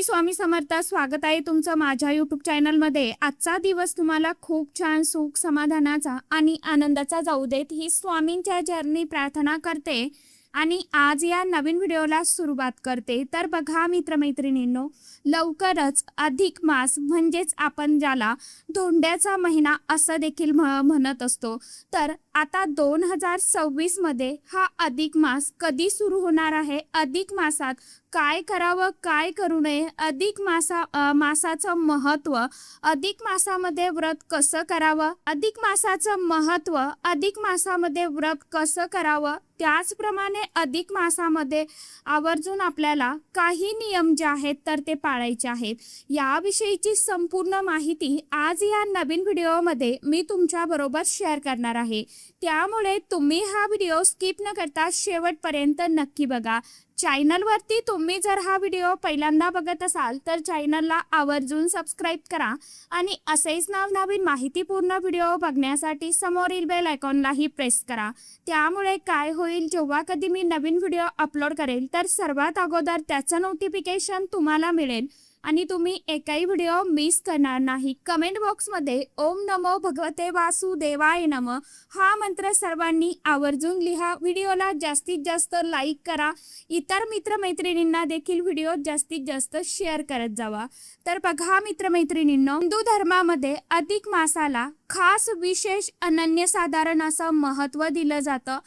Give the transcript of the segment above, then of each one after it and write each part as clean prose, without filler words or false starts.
श्री स्वामी समर्थ। स्वागत आहे तुमचं माझ्या यूट्यूब चॅनलमध्ये। आजचा दिवस तुम्हाला खूप छान सुख समाधानाचा आणि आनंदाचा जाऊ देत ही स्वामींच्या चरणी प्रार्थना करते आणि आज या नवीन व्हिडिओला सुरुवात करते। तर बघा मित्रमैत्रिणींनो, लवकरच अधिक मास म्हणजेच आपण ज्याला धोंड्याचा महिना असं देखील म्हणत असतो, तर आता 2026 मध्ये हा अधिक मास कधी सुरू होणार आहे, अधिक मासात काय करावं काय करू नये, अधिक मासाचं महत्त्व, अधिक मासामध्ये व्रत कसं करावं, अधिक मासाचं महत्त्व, अधिक मासामध्ये व्रत कसं करावं, त्याचप्रमाणे अधिक मासामध्ये आवर्जून आपल्याला काही नियम जे आहेत तर ते पाळायचे आहेत। याविषयीची संपूर्ण माहिती आज या नवीन व्हिडिओमध्ये मी तुमच्या बरोबर शेअर करणार आहे। त्यामुळे तुम्ही हा व्हिडिओ स्किप न करता शेवटपर्यंत नक्की बघा। चॅनलवरती तुम्ही जर हा व्हिडिओ पहिल्यांदा बघत असाल तर चॅनलला आवर्जून सबस्क्राईब करा आणि असेच नवनवीन माहितीपूर्ण व्हिडिओ बघण्यासाठी समोरील बेल आयकॉनलाही प्रेस करा। त्यामुळे काय होईल, जेव्हा कधी मी नवीन व्हिडिओ अपलोड करेल तर सर्वात अगोदर त्याचं नोटिफिकेशन तुम्हाला मिळेल आणि तुम्ही एकही व्हिडिओ मिस करणार नाही। कमेंट बॉक्समध्ये ओम नमो भगवते वासुदेवाय नमः हा मंत्र सर्वांनी आवर्जून लिहा। व्हिडिओला जास्तीत जास्त लाईक करा, इतर मित्रमैत्रिणींना देखील व्हिडिओ जास्तीत जास्त शेअर करत जावा। तर बघा मित्रमैत्रिणींनो, हिंदू धर्मामध्ये अधिक मासाला खास विशेष अनन्यसाधारण असं महत्त्व दिलं जातं।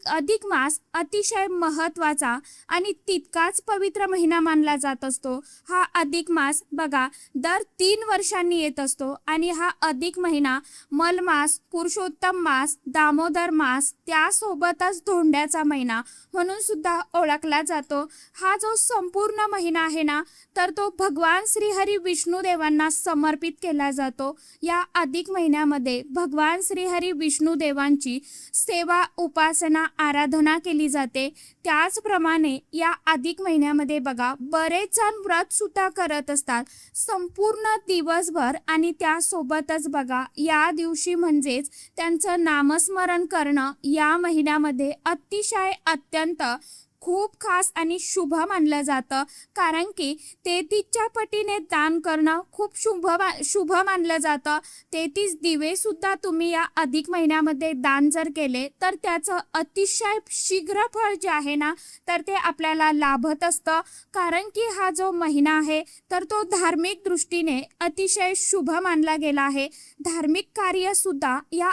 अधिक मास अतिशय महत्त्वाचा आणि तितकाच पवित्र महिना मानला जात असतो। हा अधिक मास बघा दर 3 वर्षांनी येत असतो आणि हा अधिक महिना मलमास, पुरुषोत्तम मास, दामोदर मास, त्यासोबतच धोंड्याचा महिना म्हणून सुद्धा ओळखला जातो। हा जो संपूर्ण महिना आहे ना, तर तो भगवान श्रीहरी विष्णू देवांना समर्पित केला जातो। या अधिक महिन्यामध्ये भगवान श्रीहरी विष्णू देवांची सेवा, उपासना, आराधना केली जाते। त्याचप्रमाणे या अधिक महिन्यामध्ये बघा बरेच जण व्रत सुद्धा करत असतात संपूर्ण दिवसभर आणि त्यासोबतच बघा या दिवशी म्हणजेच त्यांचं नामस्मरण करणं या महिन्यामध्ये अतिशय अत्यंत खूप खास आणि शुभ मानलं जातं। कारण की 33च्या पटीने दान करणं खूप शुभ मानलं जातं। 33 दिवे सुद्धा तुम्ही या अधिक महिन्यामध्ये दान जर केले तर त्याचं अतिशय शीघ्र फळ जे आहे ना, तर ते आपल्याला लाभत असतं। कारण की हा जो महिना आहे तर तो धार्मिक दृष्टीने अतिशय शुभ मानला गेला आहे। धार्मिक कार्य सुद्धा या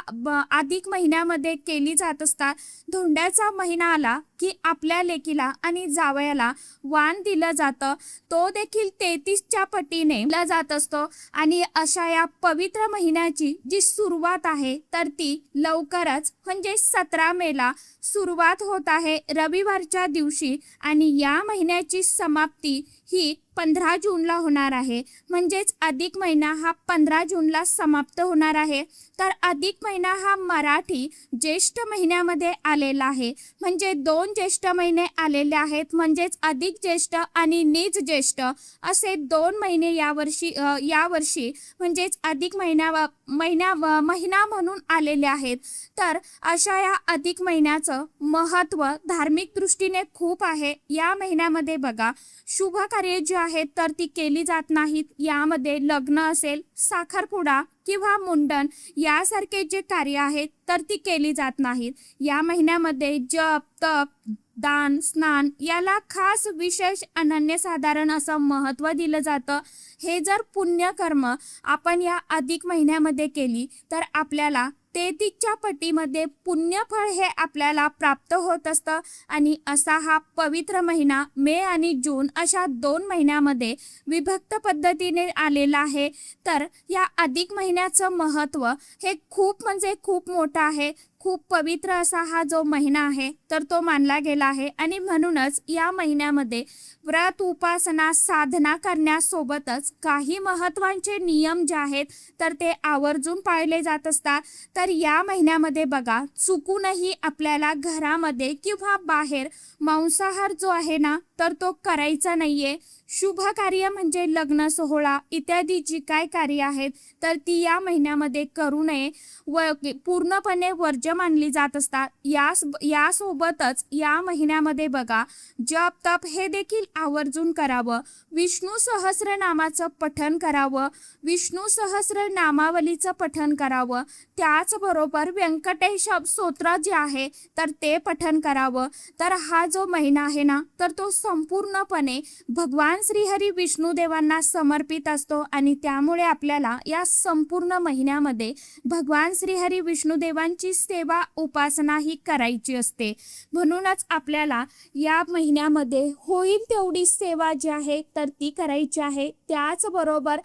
अधिक महिन्यामध्ये केली जात असतात। धोंड्याचा महिना आला की आपल्या लेकीला आणि जावयाला वाण दिलं जातं, तो देखील 33च्या पटीने दिला जात असतो। आणि अशा या पवित्र महिन्याची जी सुरुवात आहे तर ती लवकरच म्हणजे 17 मेला सुरुवात होत आहे रविवारच्या दिवशी आणि या महिन्याची समाप्ती ही 15 जूनला होणार आहे। म्हणजेच अधिक महिना हा 15 जूनला समाप्त होणार आहे। तर अधिक महिना हा मराठी ज्येष्ठ महिन्यामध्ये आलेला आहे। म्हणजे 2 ज्येष्ठ महिने आलेले आहेत, म्हणजेच अधिक ज्येष्ठ आणि नीच ज्येष्ठ असे 2 महिने यावर्षी म्हणजेच अधिक महिना म्हणून आलेले आहेत। तर अशा या अधिक महिन्याचं महत्त्व धार्मिक दृष्टीने खूप आहे। या महिन्यामध्ये बघा शुभ कार्य जी आहेत तर ती केली जात नाहीत। यामध्ये लग्न असेल, साखरपुडा किंवा मुंडन यासारखे जे कार्य आहेत तर ती केली जात नाहीत। या महिन्यामध्ये जप, तप, दान, स्नान याला खास विशेष अनन्यसाधारण असं महत्त्व दिलं जातं। हे जर पुण्यकर्म आपण या अधिक महिन्यामध्ये केली तर आपल्याला 33च्या पटीमध्ये पुण्यफळ हे आपल्याला प्राप्त होत असतं। आणि असा हा पवित्र महिना मे आणि जून अशा 2 महिन्यामध्ये विभक्त पद्धतीने आलेला आहे। तर या अधिक महिन्याचं महत्त्व हे खूप म्हणजे खूप मोठं आहे। खूप पवित्र असा हा जो महिना आहे तर तो मानला गेला आहे आणि म्हणूनच या महिन्यामध्ये व्रत, उपासना, साधना करण्यासोबतच काही महत्त्वाचे नियम जे आहेत तर ते आवर्जून पाळले जात असतात। तर या महिन्यामध्ये बघा चुकूनही आपल्याला घरामध्ये किंवा बाहेर मांसाहार जो आहे ना तर तो करायचा नाहीये. शुभ कार्य म्हणजे लग्न सोहळा इत्यादी जी काय कार्य आहेत तर ती या महिन्यामध्ये करू नये व पूर्णपणे वर्ज्य मानली जात असतात. यासोबतच या महिन्यामध्ये बघा जप तप हे देखील आवर्जून करावं. विष्णू सहस्रनामाचं पठण करावं. विष्णू सहस्रनामावलीचं पठण करावं. त्याचबरोबर व्यंकटेश स्तोत्र जे आहे तर ते पठण करावं. तर हा जो महिना आहे ना तर तो संपूर्णपणे भगवान श्रीहरी विष्णुदेवांना समर्पित असतो आणि त्यामुळे आपल्याला या संपूर्ण महिन्यामध्ये भगवान श्रीहरी विष्णुदेवांची सेवा उपासना ही करायची असते. म्हणूनच आपल्याला या महिन्यामध्ये होईल तेवढी सेवा जी आहे तर ती करायची आहे. त्याचबरोबर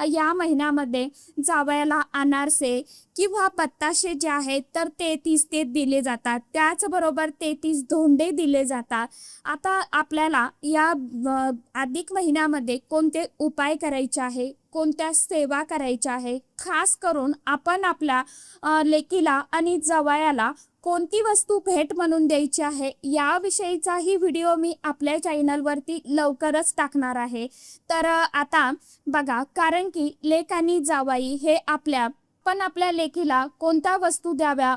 या महिन्यामध्ये जावयाला अनारसे किंवा बत्ताशे जे आहेत तर 33 ते दिले जातात. त्याचबरोबर 33 धोंडे दिले जातात. आता आपल्याला या अधिक महिन्यामध्ये कोणते उपाय करायचे आहे, कोणत्या सेवा करायच्या आहे, खास करून आपण आपल्या लेकीला आणि जावयाला कोणती वस्तू भेट म्हणून द्यायची आहे याविषयीचाही व्हिडिओ मी आपल्या चॅनलवरती लवकरच टाकणार आहे. तर आता बघा कारण की लेक आणि जावई हे आपल्या लेकीला कोणत्या वस्तू द्याव्या,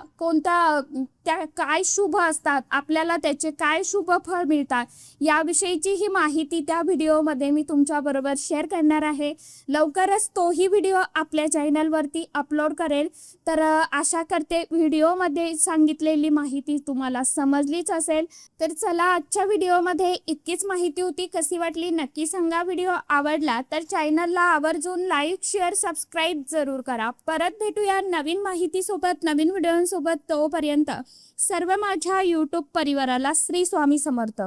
त्या काय शुभ असतात, आपल्याला त्याचे काय शुभ फळ मिळतात याविषयीची ही माहिती त्या व्हिडिओमध्ये मी तुमच्याबरोबर शेअर करणार आहे. लवकरच तोही व्हिडिओ आपल्या चॅनलवरती अपलोड करेल. तर आशा करते व्हिडिओमध्ये सांगितलेली माहिती तुम्हाला समजलीच असेल. तर चला आजच्या व्हिडिओमध्ये इतकीच माहिती होती. कशी वाटली नक्की सांगा. व्हिडिओ आवडला तर चॅनलला आवर्जून लाईक शेअर सबस्क्राईब जरूर करा. परत भेटूया नवीन माहितीसोबत नवीन व्हिडिओसोबत. तोपर्यंत सर्व माझ्या यूट्यूब परिवाराला श्री स्वामी समर्थ.